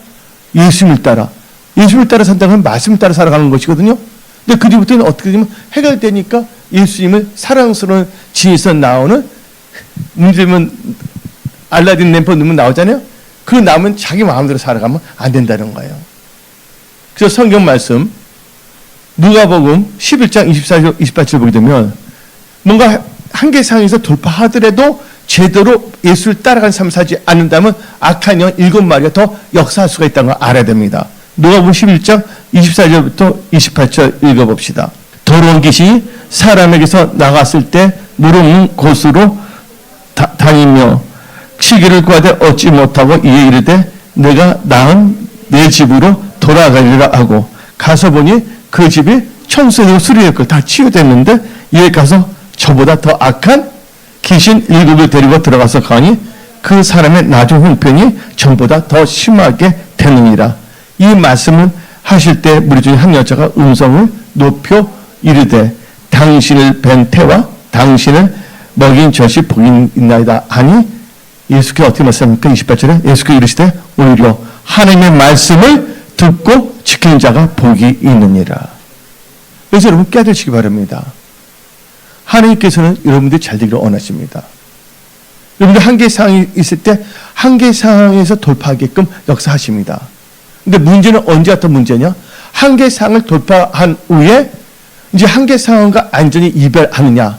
예수님을 따라. 예수님을 따라 산다는 건 말씀을 따라 살아가는 것이거든요. 근데 그리부터는 어떻게 되면 해결되니까 예수님을 사랑스러운 진에서 나오는 문제면 알라딘 램프 넣으면 나오잖아요. 그 남은 자기 마음대로 살아가면 안 된다는 거예요. 그래서 성경 말씀 누가복음 11장 24절 28절 보게 되면 뭔가 한계 상황에서 돌파하더라도 제대로 예수를 따라가는 삶을 살지 않는다면 악한 영 7마리가 더 역사할 수가 있다는 걸 알아야 됩니다. 누가복음 11장 24절부터 28절 읽어봅시다. 더러운 귀신이 사람에게서 나갔을 때 무릎 곳으로 다니며 시기를 구하되 얻지 못하고 이에 이르되 내가 낳은 내 집으로 돌아가리라 하고 가서 보니 그 집이 청소되고 수리했고 다 치유됐는데 이에 가서 저보다 더 악한 귀신 7을 데리고 들어가서 가니 그 사람의 나중 형편이 전보다 더 심하게 되느니라. 이 말씀을 하실 때 무리 중에 한 여자가 음성을 높여 이르되 당신을 뵌 태와 당신을 먹인 젖이 복이 있나이다 하니 예수께서 어떻게 말씀합니까? 28절에 예수께서 이르시되 오히려 하나님의 말씀을 듣고 지키는 자가 복이 있느니라. 그래서 여러분 깨닫시기 바랍니다. 하나님께서는 여러분들이 잘 되기를 원하십니다. 여러분들 한계 상황이 있을 때 한계 상황에서 돌파하게끔 역사하십니다. 근데 문제는 언제 어떤 문제냐? 한계 상황을 돌파한 후에 이제 한계 상황과 완전히 이별하느냐,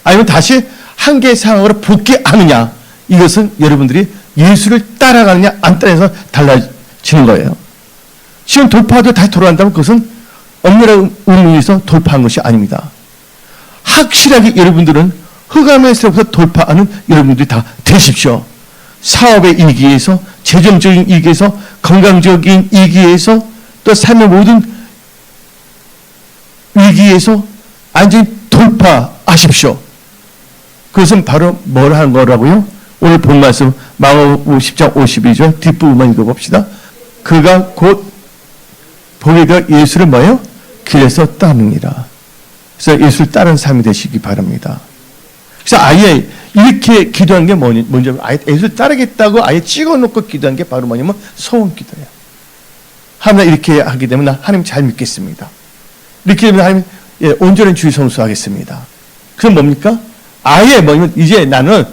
아니면 다시 한계 상황으로 복귀하느냐, 이것은 여러분들이 예수를 따라가느냐 안 따라서 달라지는 거예요. 지금 돌파도 다시 돌아간다면 그것은 엄밀한 의미에서 돌파한 것이 아닙니다. 확실하게 여러분들은 흑암에서부터 돌파하는 여러분들이 다 되십시오. 사업의 이기에서, 재정적인 이기에서, 건강적인 이기에서, 또 삶의 모든 위기에서 완전히 돌파하십시오. 그것은 바로 뭘 하는 거라고요? 오늘 본 말씀 마가복음 10장 52절 뒷부분만 읽어봅시다. 그가 곧 보게 되어 예수를 뭐예요? 길에서 따르니라. 그래서 예수를 따르는 삶이 되시기 바랍니다. 그래서 아예 이렇게 기도한 게 뭔지 아예 예수를 따르겠다고 아예 찍어놓고 기도한 게 바로 뭐냐면 소원 기도예요. 하나 이렇게 하게 되면 나 하나님 잘 믿겠습니다. 이렇게 되면 하나님 온전한 주의 성수하겠습니다. 그럼 뭡니까? 아예 뭐냐면 이제 나는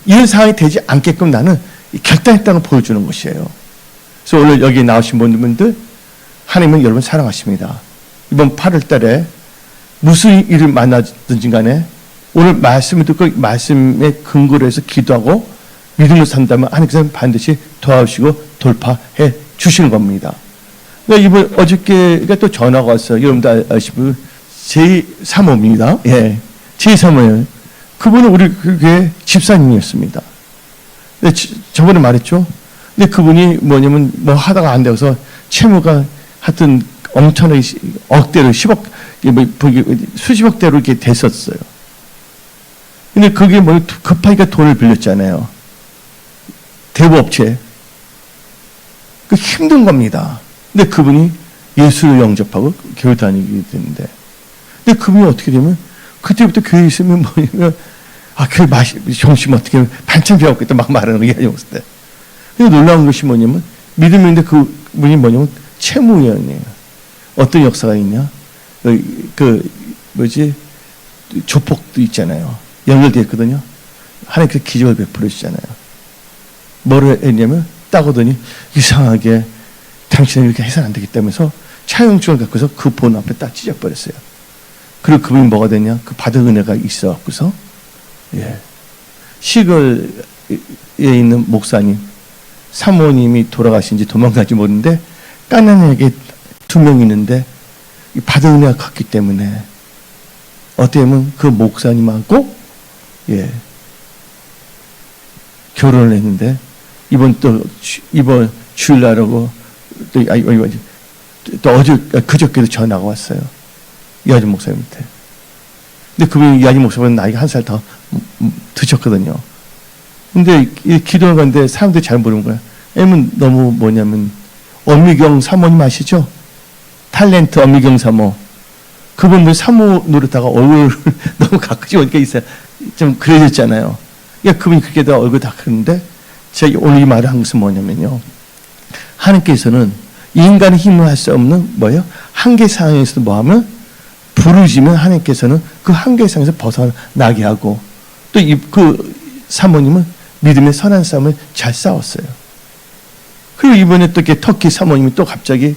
이런 상황이 되지 않게끔 나는 결단했다는 걸 보여주는 것이에요. 그래서 오늘 여기 나오신 분들 하나님은 여러분 사랑하십니다. 이번 8월 달에 무슨 일을 만나든지 간에 오늘 말씀을 듣고 말씀에 근거로 해서 기도하고 믿음으로 산다면 하나님께서는 반드시 도와주시고 돌파해 주시는 겁니다. 그러니까 이번 어저께가 또 전화가 왔어요. 여러분들 아시고 제3호입니다. 예, 제3호예요. 그분은 우리 교회 집사님이었습니다. 근데 저번에 말했죠. 근데 그분이 뭐냐면 뭐 하다가 안 되어서 채무가 하여튼 엄청나게 억대로 10억, 수십억대로 이렇게 됐었어요. 근데 그게 뭐 급하니까 돈을 빌렸잖아요. 대부업체. 그 힘든 겁니다. 근데 그분이 예수를 영접하고 교회 다니게 됐는데, 근데 그분이 어떻게 되면 그때부터 교회에 있으면 뭐냐면 교회 점심 어떻게 반찬 배웠겠다 막 말하는 게 아니었을 때. 근데 놀라운 것이 뭐냐면 믿음인데 그분이 뭐냐면 채무위원이에요. 어떤 역사가 있냐? 조폭도 있잖아요. 연결되어 있거든요. 하나님께서 기적을 베풀어 주잖아요. 뭐를 했냐면 딱 오더니 이상하게 당신은 이렇게 해서는 안 되겠다면서 차용증을 갖고서 그 본 앞에 딱 찢어버렸어요. 그리고 그분이 뭐가 됐냐? 그 받은 은혜가 있어갖고서 시골에 있는 목사님, 사모님이 돌아가신지 도망가지 모르는데 까난에게 2명 있는데 받은 은혜가 컸기 때문에 어떻게 보면 그 목사님하고 결혼을 했는데 이번 주일날하고 또 그저께도 전화가 왔어요. 이하진 목사님한테. 근데 그분이 이하진 목사님은 나이가 1살 더 드셨거든요. 근데 기도를 갔는데 사람들이 잘 모르는 거야. 왜냐면 너무 뭐냐면 엄미경 사모님 아시죠? 탤런트 엄미경 사모. 그분 사모 노릇하다가 얼굴을 너무 가까이 오니까 있어요. 좀 그래졌잖아요. 그러니까 그분이 그렇게 다 얼굴 다 크는데 제가 오늘 이 말을 한 것은 뭐냐면요. 하나님께서는 인간의 힘으로 할 수 없는 뭐예요? 한계 상황에서도 뭐하면 부르짖으면 하나님께서는 그 한계 상황에서 벗어나게 하고 또 그 사모님은 믿음의 선한 싸움을 잘 싸웠어요. 그리고 이번에 또 이렇게 터키 사모님이 또 갑자기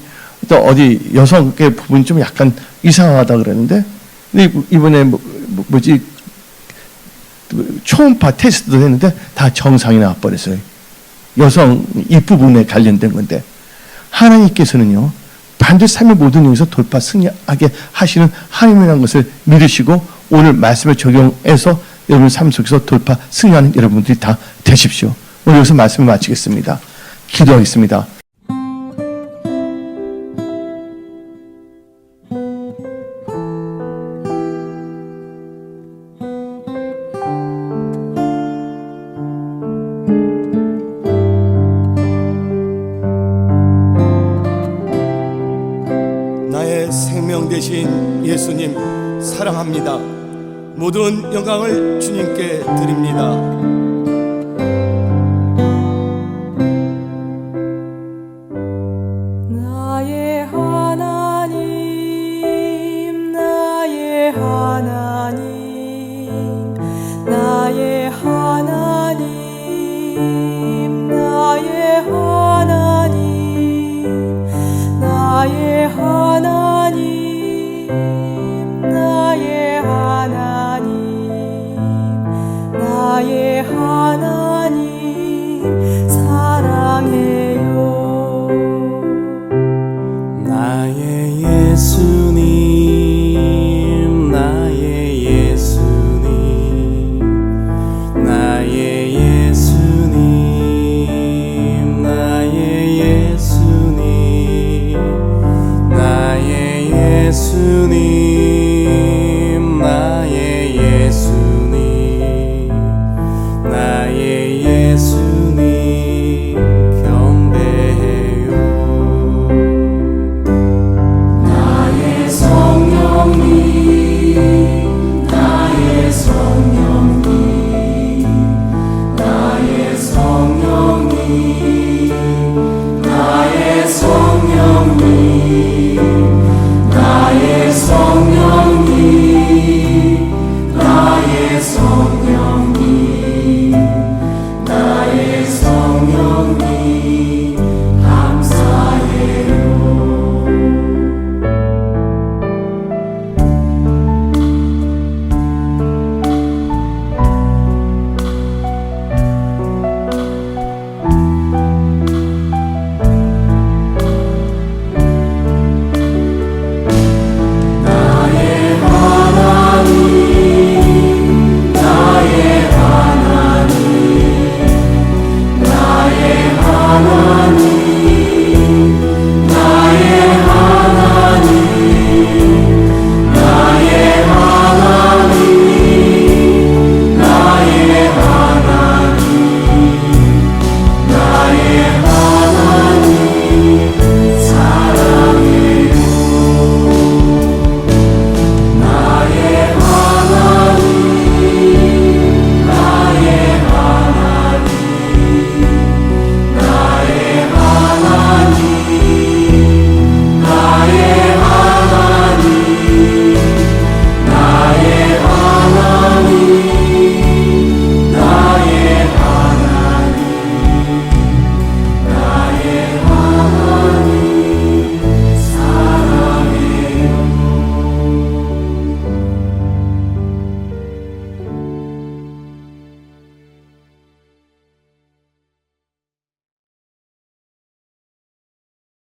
또 어디 여성의 부분이 좀 약간 이상하다 그러는데 근데 이번에 초음파 테스트도 했는데 다 정상이 나와버렸어요. 여성 입부분에 관련된 건데 하나님께서는요 반드시 삶의 모든 영역에서 돌파 승리하게 하시는 하나님이라는 것을 믿으시고 오늘 말씀을 적용해서 여러분 삶 속에서 돌파 승리하는 여러분들이 다 되십시오. 오늘 여기서 말씀을 마치겠습니다. 기도하겠습니다. 나의 생명 되신 예수님, 주님 사랑합니다. 모든 영광을 주님께 드립니다.